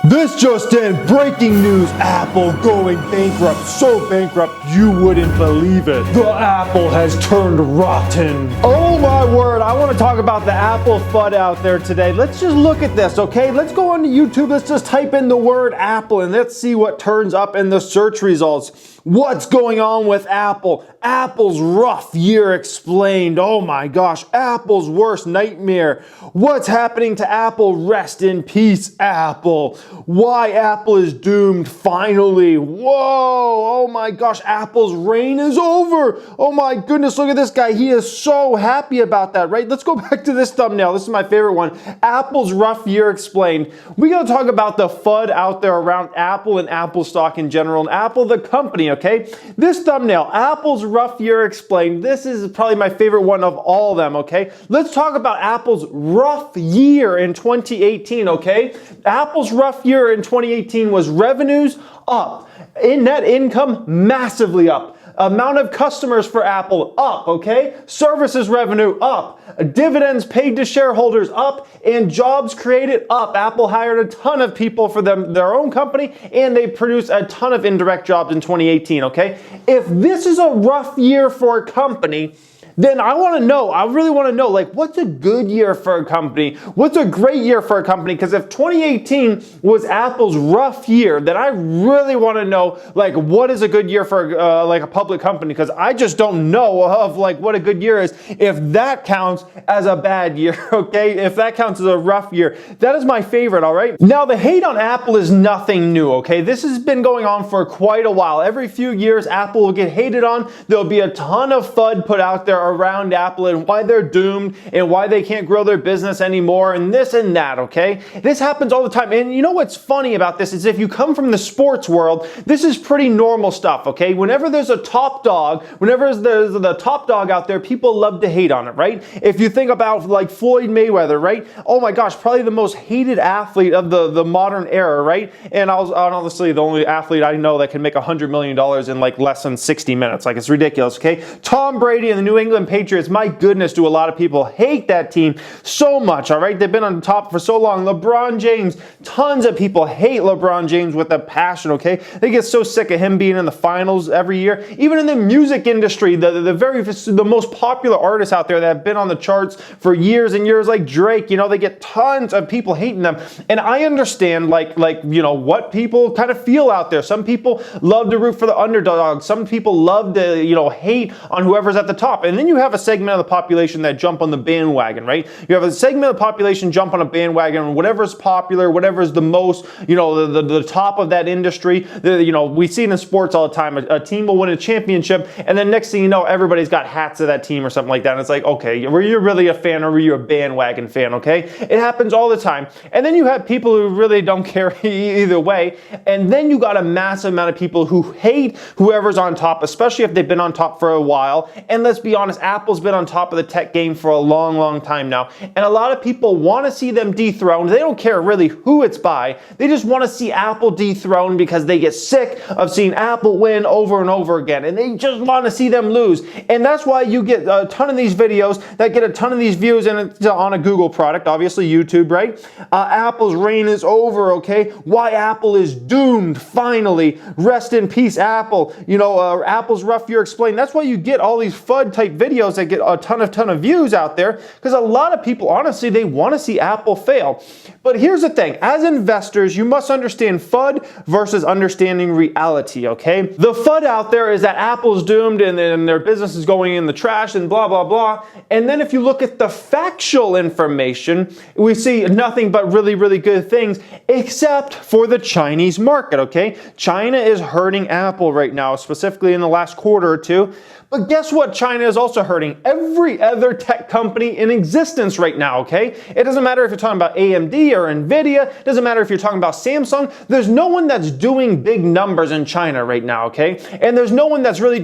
This just in, breaking news, Apple going bankrupt, so bankrupt you wouldn't believe it. The Apple has turned rotten. Oh my word, I want to talk about the Apple FUD out there today. Let's just look at this, okay? Let's go onto YouTube, let's just type in the word Apple and let's see what turns up in the search results. What's going on with Apple? Apple's rough year explained. Oh my gosh, Apple's worst nightmare. What's happening to Apple? Rest in peace, Apple. Why Apple is doomed finally. Whoa, oh my gosh, Apple's reign is over. Oh my goodness, look at this guy. He is so happy about that, right? Let's go back to this thumbnail. This is my favorite one. Apple's rough year explained. We gotta talk about the FUD out there around Apple and Apple stock in general and Apple the company, okay? This thumbnail, Apple's rough year explained. This is probably my favorite one of all of them, okay? Let's talk about Apple's rough year in 2018, okay? Apple's rough year in 2018 was revenues up, in net income massively up, amount of customers for Apple up, okay? Services revenue up, dividends paid to shareholders up, and jobs created up. Apple hired a ton of people for their own company, and they produced a ton of indirect jobs in 2018, okay? If this is a rough year for a company, then I really want to know, like, what's a good year for a company? What's a great year for a company? Because if 2018 was Apple's rough year, then I really want to know, like, what is a good year for, like, a public company? Because I just don't know of, like, what a good year is. If that counts as a bad year, okay? If that counts as a rough year, that is my favorite, all right? Now, the hate on Apple is nothing new, okay? This has been going on for quite a while. Every few years, Apple will get hated on. There'll be a ton of FUD put out there around Apple and why they're doomed and why they can't grow their business anymore and this and that, okay? This happens all the time. And you know what's funny about this is if you come from the sports world, this is pretty normal stuff, okay? Whenever there's a top dog, whenever there's the top dog out there, people love to hate on it, right? If you think about like Floyd Mayweather, right? Oh my gosh, probably the most hated athlete of the modern era, right? And honestly, the only athlete I know that can make $100 million in like less than 60 minutes. Like, it's ridiculous, okay? Tom Brady and the New England Patriots, my goodness, do a lot of people hate that team so much, all right? They've been on top for so long. LeBron James, tons of people hate LeBron James with a passion, okay? They get so sick of him being in the finals every year. Even in the music industry, the most popular artists out there that have been on the charts for years and years, like Drake, you know, they get tons of people hating them. And I understand, like you know, what people kind of feel out there. Some people love to root for the underdog. Some people love to, you know, hate on whoever's at the top. And then you have a segment of the population that jump on the bandwagon, right? You have a segment of the population jump on a bandwagon, whatever's popular, whatever's the most, you know, the top of that industry. You know, we see it in sports all the time. A team will win a championship, and then next thing you know, everybody's got hats of that team or something like that. And it's like, okay, were you really a fan or were you a bandwagon fan, okay? It happens all the time. And then you have people who really don't care either way. And then you got a massive amount of people who hate whoever's on top, especially if they've been on top for a while. And let's be honest, Apple's been on top of the tech game for a long, long time now. And a lot of people want to see them dethroned. They don't care really who it's by. They just want to see Apple dethroned because they get sick of seeing Apple win over and over again. And they just want to see them lose. And that's why you get a ton of these videos that get a ton of these views, and it's on a Google product, obviously YouTube, right? Apple's reign is over, okay? Why Apple is doomed, finally. Rest in peace, Apple. You know, Apple's rough year explained. That's why you get all these FUD type videos that get a ton of views out there, because a lot of people, honestly, they want to see Apple fail. But here's the thing, as investors, you must understand FUD versus understanding reality, okay? The FUD out there is that Apple's doomed and then their business is going in the trash and blah, blah, blah. And then if you look at the factual information, we see nothing but really, really good things, except for the Chinese market, okay? China is hurting Apple right now, specifically in the last quarter or two. But guess what? China is also hurting every other tech company in existence right now, okay? It doesn't matter if you're talking about AMD or Nvidia. It doesn't matter if you're talking about Samsung. There's no one that's doing big numbers in China right now, okay? And there's no one that's really,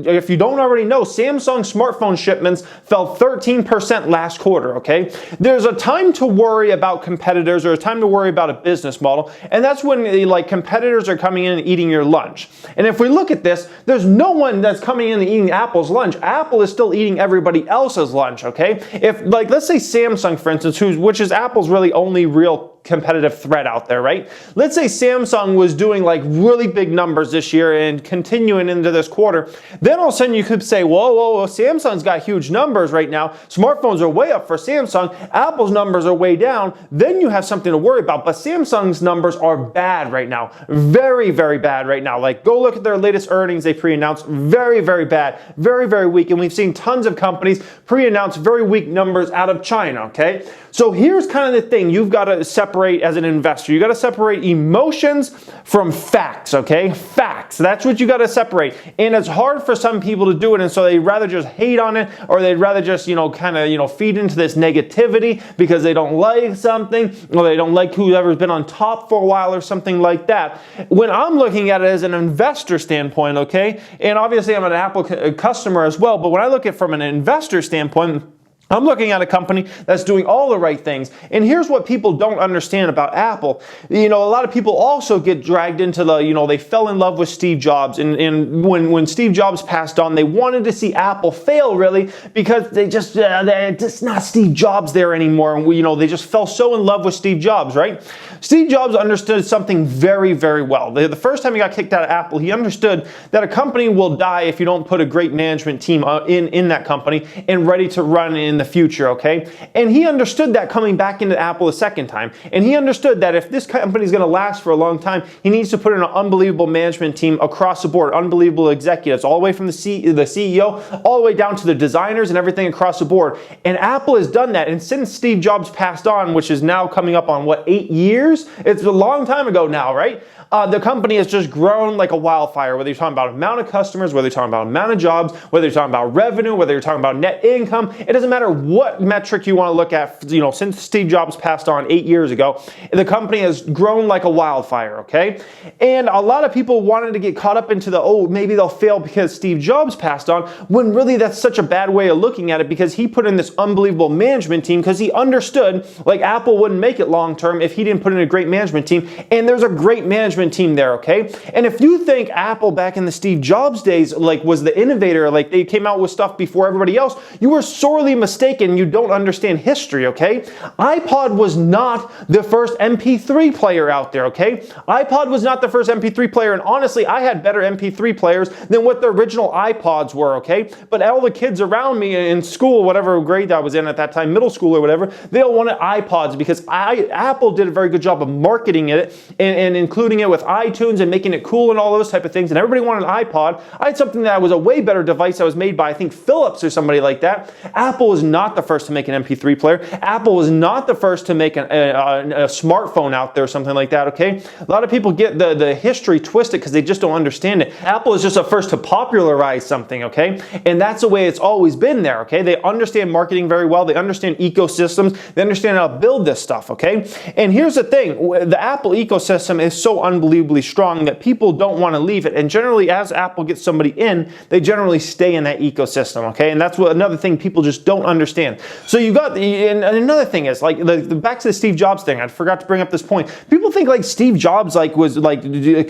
if you don't already know, Samsung smartphone shipments fell 13% last quarter, okay? There's a time to worry about competitors, or a time to worry about a business model, and that's when like competitors are coming in and eating your lunch. And if we look at this, there's no one that's coming in and eating Apple's lunch. Apple is still eating everybody else's lunch, okay? If, like, let's say Samsung, for instance, which is Apple's really only real competitive threat out there, right? Let's say Samsung was doing like really big numbers this year and continuing into this quarter. Then all of a sudden you could say, whoa, Samsung's got huge numbers right now. Smartphones are way up for Samsung. Apple's numbers are way down. Then you have something to worry about. But Samsung's numbers are bad right now. Very, very bad right now. Like, go look at their latest earnings they pre-announced. Very, very bad. Very, very weak. And we've seen tons of companies pre-announce very weak numbers out of China, okay? So here's kind of the thing you've got to separate as an investor. You got to separate emotions from facts, okay? Facts. That's what you got to separate. And it's hard for some people to do it, and so they'd rather just hate on it, or they'd rather just, kind of, feed into this negativity because they don't like something, or they don't like whoever's been on top for a while or something like that. When I'm looking at it as an investor standpoint, okay, and obviously I'm an Apple customer as well, but when I look at it from an investor standpoint, I'm looking at a company that's doing all the right things. And here's what people don't understand about Apple. A lot of people also get dragged into they fell in love with Steve Jobs. And when Steve Jobs passed on, they wanted to see Apple fail, really, because they're just not Steve Jobs there anymore. And they just fell so in love with Steve Jobs, right? Steve Jobs understood something very, very well. The first time he got kicked out of Apple, he understood that a company will die if you don't put a great management team in that company and ready to run in the future, okay? And he understood that coming back into Apple a second time. And he understood that if this company is going to last for a long time, he needs to put in an unbelievable management team across the board, unbelievable executives, all the way from the CEO, all the way down to the designers and everything across the board. And Apple has done that. And since Steve Jobs passed on, which is now coming up on, 8 years? It's a long time ago now, right? The company has just grown like a wildfire, whether you're talking about amount of customers, whether you're talking about amount of jobs, whether you're talking about revenue, whether you're talking about net income. It doesn't matter what metric you want to look at. Since Steve Jobs passed on 8 years ago, the company has grown like a wildfire, okay? And a lot of people wanted to get caught up into maybe they'll fail because Steve Jobs passed on, when really that's such a bad way of looking at it, because he put in this unbelievable management team because he understood like Apple wouldn't make it long term if he didn't put in a great management team. And there's a great management team there, okay? And if you think Apple back in the Steve Jobs days was the innovator, like they came out with stuff before everybody else, you were sorely mistaken. You don't understand history, okay? iPod was not the first MP3 player out there, okay? iPod was not the first MP3 player, and honestly, I had better MP3 players than what the original iPods were, okay? But all the kids around me in school, whatever grade I was in at that time, middle school or whatever, they all wanted iPods because Apple did a very good job of marketing it and including it with iTunes and making it cool and all those type of things, and everybody wanted an iPod. I had something that was a way better device that was made by, I think, Philips or somebody like that. Apple was not the first to make an MP3 player. Apple was not the first to make a smartphone out there or something like that, okay? A lot of people get the history twisted because they just don't understand it. Apple is just the first to popularize something, okay? And that's the way it's always been there, okay? They understand marketing very well. They understand ecosystems. They understand how to build this stuff, okay? And here's the thing. The Apple ecosystem is so unbelievably strong that people don't want to leave it. And generally, as Apple gets somebody in, they generally stay in that ecosystem, okay? And that's another thing people just don't understand. So you got, and another thing is, like, back to the Steve Jobs thing, I forgot to bring up this point. People think like Steve Jobs was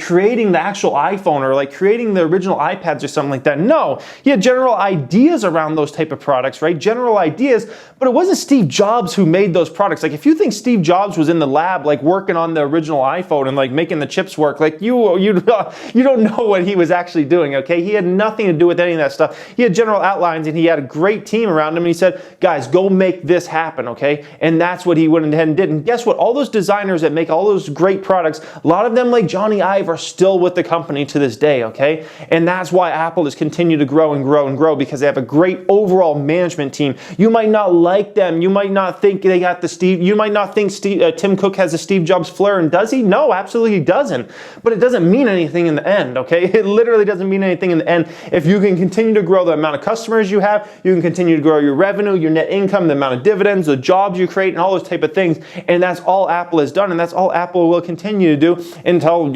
creating the actual iPhone or like creating the original iPads or something like that. No, he had general ideas around those type of products, right? General ideas, but it wasn't Steve Jobs who made those products. Like, if you think Steve Jobs was in the lab, like working on the original iPhone and like making the chips work, like you don't know what he was actually doing, okay? He had nothing to do with any of that stuff. He had general outlines and he had a great team around him, and he said, guys, go make this happen, okay? And that's what he went ahead and did. And guess what? All those designers that make all those great products, a lot of them, like Johnny Ive, are still with the company to this day, okay? And that's why Apple has continued to grow and grow and grow, because they have a great overall management team. You might not like them. You might not think they got the Steve, you might not think Tim Cook has a Steve Jobs flair, and does he? No, absolutely he doesn't. But it doesn't mean anything in the end, okay? It literally doesn't mean anything in the end. If you can continue to grow the amount of customers you have, you can continue to grow your revenue, your net income, the amount of dividends, the jobs you create, and all those type of things. And that's all Apple has done, and that's all Apple will continue to do until,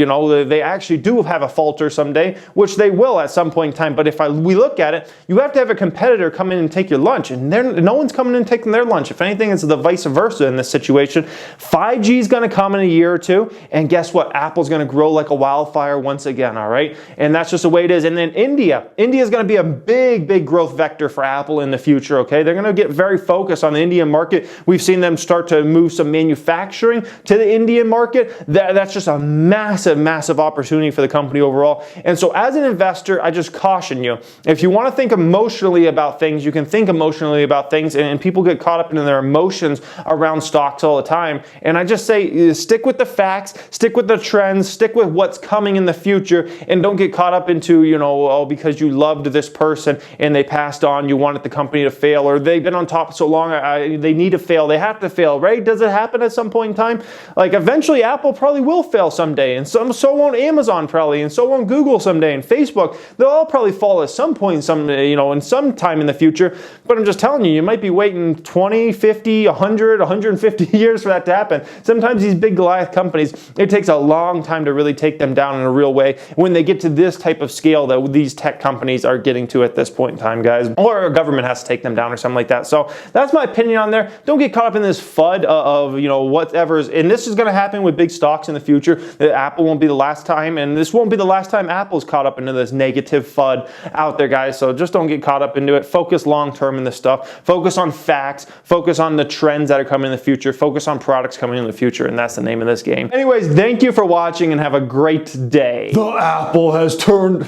they actually do have a falter someday, which they will at some point in time. But if we look at it, you have to have a competitor come in and take your lunch, and no one's coming in and taking their lunch. If anything, it's the vice versa in this situation. 5G is going to come in a year or two, and guess what? Apple's going to grow like a wildfire once again, all right? And that's just the way it is. And then India is going to be a big, big growth vector for Apple in the future, okay? They're going to get very focused on the Indian market. We've seen them start to move some manufacturing to the Indian market. That's just a massive, massive opportunity for the company overall. And so as an investor, I just caution you, if you want to think emotionally about things, you can think emotionally about things, and people get caught up in their emotions around stocks all the time. And I just say, stick with the facts, stick with the trends, stick with what's coming in the future, and don't get caught up into, oh, because you loved this person and they passed on, you wanted the company to fail, or they've been on top so long, they need to fail, they have to fail, right? Does it happen at some point in time? Like eventually Apple probably will fail someday, and so won't Amazon probably, and so won't Google someday, and Facebook. They'll all probably fall at some point, in some time in the future. But I'm just telling you, you might be waiting 20, 50, 100, 150 years for that to happen. Sometimes these big Goliath companies, it takes a long time to really take them down in a real way when they get to this type of scale that these tech companies are getting to at this point in time, guys. Or a government has to take them down or something like that. So that's my opinion on there. Don't get caught up in this FUD of whatever's, and this is going to happen with big stocks in the future. Apple won't be the last time, and this won't be the last time Apple's caught up into this negative FUD out there, guys. So just don't get caught up into it. Focus long term in this stuff. Focus on facts. Focus on the trends that are coming in the future. Focus on products coming in the future, and that's the name of this game. Anyways, thank you for watching and have a great day. The Apple has turned